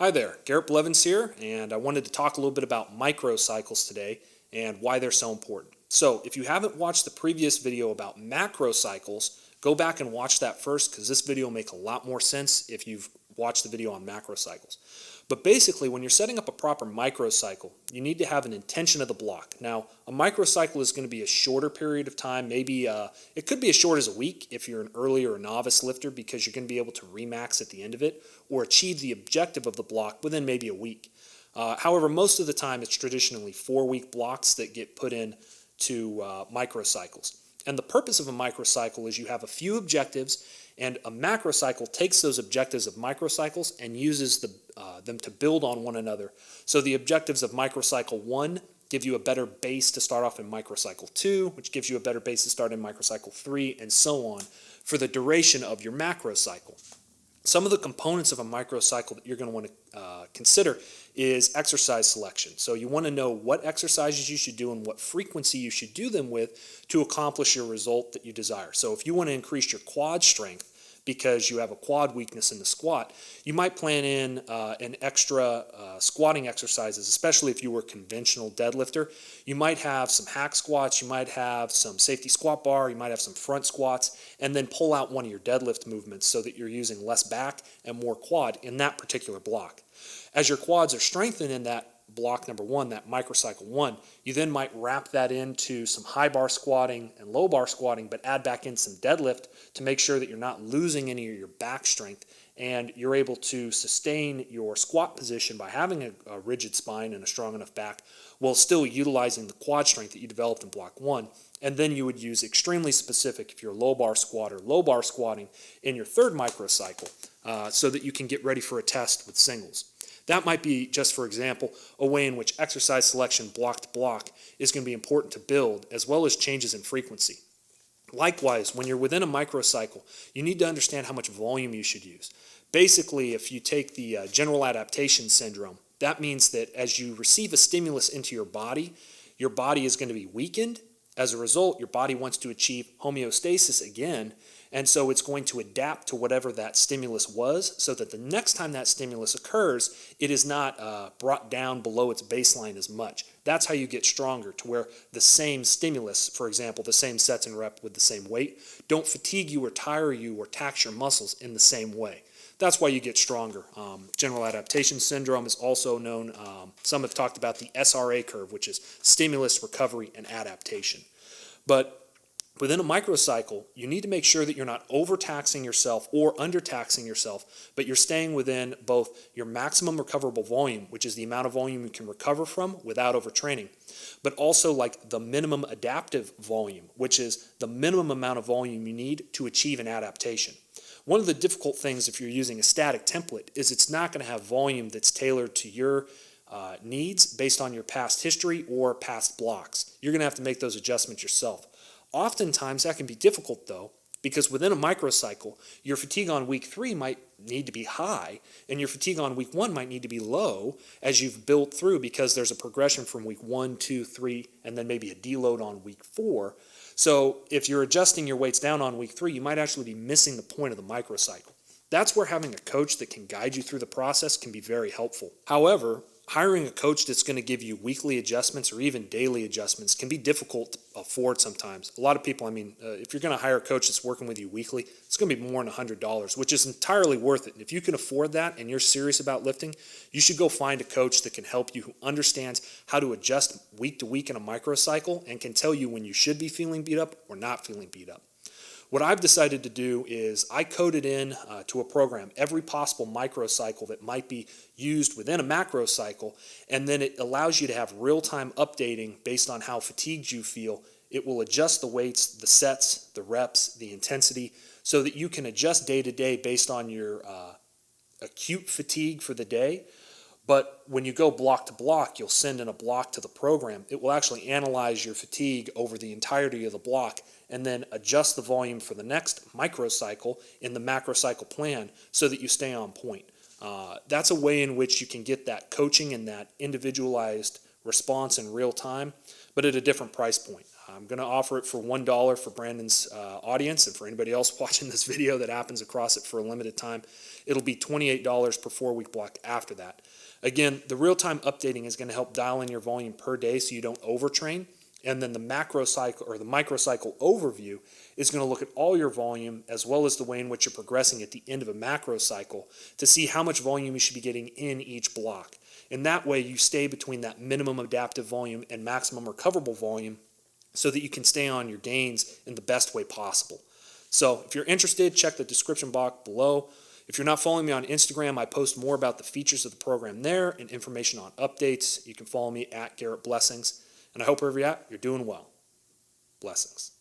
Hi there, Garrett Blevins here, and I wanted to talk a little bit about microcycles today and why they're so important. So if you haven't watched the previous video about macrocycles, go back and watch that first because this video will make a lot more sense if you've watched the video on macrocycles. But basically, when you're setting up a proper microcycle, you need to have an intention of the block. Now, a microcycle is going to be a shorter period of time. Maybe it could be as short as a week if you're an early or a novice lifter because you're going to be able to remax at the end of it or achieve the objective of the block within maybe a week. However, most of the time it's traditionally 4-week blocks that get put in to microcycles. And the purpose of a microcycle is you have a few objectives, and a macrocycle takes those objectives of microcycles and uses them to build on one another. So the objectives of microcycle 1 give you a better base to start off in microcycle 2, which gives you a better base to start in microcycle 3, and so on for the duration of your macrocycle. Some of the components of a microcycle that you're going to want to consider is exercise selection. So you want to know what exercises you should do and what frequency you should do them with to accomplish your result that you desire. So if you want to increase your quad strength because you have a quad weakness in the squat, you might plan in an extra squatting exercises, especially if you were a conventional deadlifter. You might have some hack squats, you might have some safety squat bar, you might have some front squats, and then pull out one of your deadlift movements so that you're using less back and more quad in that particular block. As your quads are strengthened in that block number 1, that microcycle 1, you then might wrap that into some high bar squatting and low bar squatting, but add back in some deadlift to make sure that you're not losing any of your back strength and you're able to sustain your squat position by having a rigid spine and a strong enough back while still utilizing the quad strength that you developed in block 1. And then you would use extremely specific if you're a low bar squatter, low bar squatting in your third microcycle so that you can get ready for a test with singles. That might be, just for example, a way in which exercise selection block to block is going to be important to build, as well as changes in frequency. Likewise, when you're within a microcycle, you need to understand how much volume you should use. Basically, if you take the general adaptation syndrome, that means that as you receive a stimulus into your body is going to be weakened. As a result, your body wants to achieve homeostasis again, and so it's going to adapt to whatever that stimulus was so that the next time that stimulus occurs, it is not brought down below its baseline as much. That's how you get stronger, to where the same stimulus, for example, the same sets and reps with the same weight, don't fatigue you or tire you or tax your muscles in the same way. That's why you get stronger. General adaptation syndrome is also known, some have talked about the SRA curve, which is stimulus, recovery, and adaptation. But within a microcycle, you need to make sure that you're not overtaxing yourself or undertaxing yourself, but you're staying within both your maximum recoverable volume, which is the amount of volume you can recover from without overtraining, but also like the minimum adaptive volume, which is the minimum amount of volume you need to achieve an adaptation. One of the difficult things if you're using a static template is it's not going to have volume that's tailored to your needs based on your past history or past blocks. You're going to have to make those adjustments yourself. Oftentimes that can be difficult though, because within a microcycle, your fatigue on week 3 might need to be high and your fatigue on week 1 might need to be low as you've built through, because there's a progression from week 1, 2, 3, and then maybe a deload on week 4. So if you're adjusting your weights down on week 3, you might actually be missing the point of the microcycle. That's where having a coach that can guide you through the process can be very helpful. However, hiring a coach that's going to give you weekly adjustments or even daily adjustments can be difficult to afford sometimes. A lot of people, if you're going to hire a coach that's working with you weekly, it's going to be more than $100, which is entirely worth it. And if you can afford that and you're serious about lifting, you should go find a coach that can help you, who understands how to adjust week to week in a microcycle and can tell you when you should be feeling beat up or not feeling beat up. What I've decided to do is I coded in to a program every possible microcycle that might be used within a macrocycle, and then it allows you to have real-time updating based on how fatigued you feel. It will adjust the weights, the sets, the reps, the intensity, so that you can adjust day to day based on your acute fatigue for the day. But when you go block to block, you'll send in a block to the program. It will actually analyze your fatigue over the entirety of the block and then adjust the volume for the next microcycle in the macrocycle plan so that you stay on point. That's a way in which you can get that coaching and that individualized response in real time, but at a different price point. I'm going to offer it for $1 for Brandon's audience, and for anybody else watching this video that happens across it for a limited time, it'll be $28 per 4-week block after that. Again, the real-time updating is going to help dial in your volume per day so you don't overtrain. And then the Microcycle or the Microcycle overview is going to look at all your volume as well as the way in which you're progressing at the end of a macro cycle to see how much volume you should be getting in each block. And that way you stay between that minimum adaptive volume and maximum recoverable volume so that you can stay on your gains in the best way possible. So if you're interested, check the description box below. If you're not following me on Instagram, I post more about the features of the program there and information on updates. You can follow me at Garrett Blevins. And I hope wherever you're at, you're doing well. Blessings.